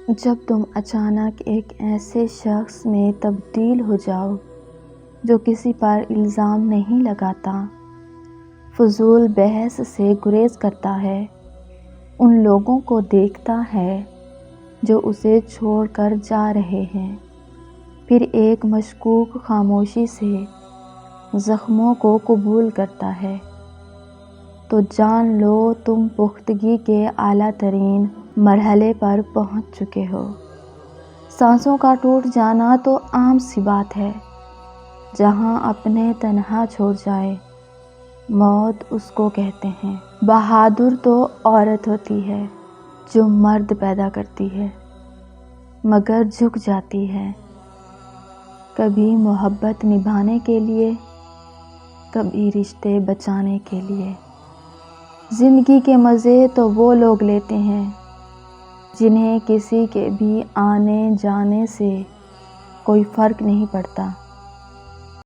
جب تم اچانک ایک ایسے شخص میں تبدیل ہو جاؤ جو کسی پر الزام نہیں لگاتا، فضول بحث سے گریز کرتا ہے، ان لوگوں کو دیکھتا ہے جو اسے چھوڑ کر جا رہے ہیں، پھر ایک مشکوک خاموشی سے زخموں کو قبول کرتا ہے، تو جان لو تم پختگی کے اعلیٰ ترین مرحلے پر پہنچ چکے ہو۔ سانسوں کا ٹوٹ جانا تو عام سی بات ہے۔ جہاں اپنے تنہا چھوڑ جائے، موت اس کو کہتے ہیں۔ بہادر تو عورت ہوتی ہے جو مرد پیدا کرتی ہے مگر جھک جاتی ہے، کبھی محبت نبھانے کے لیے، کبھی رشتے بچانے کے لیے۔ زندگی کے مزے تو وہ لوگ لیتے ہیں جنہیں کسی کے بھی آنے جانے سے کوئی فرق نہیں پڑتا۔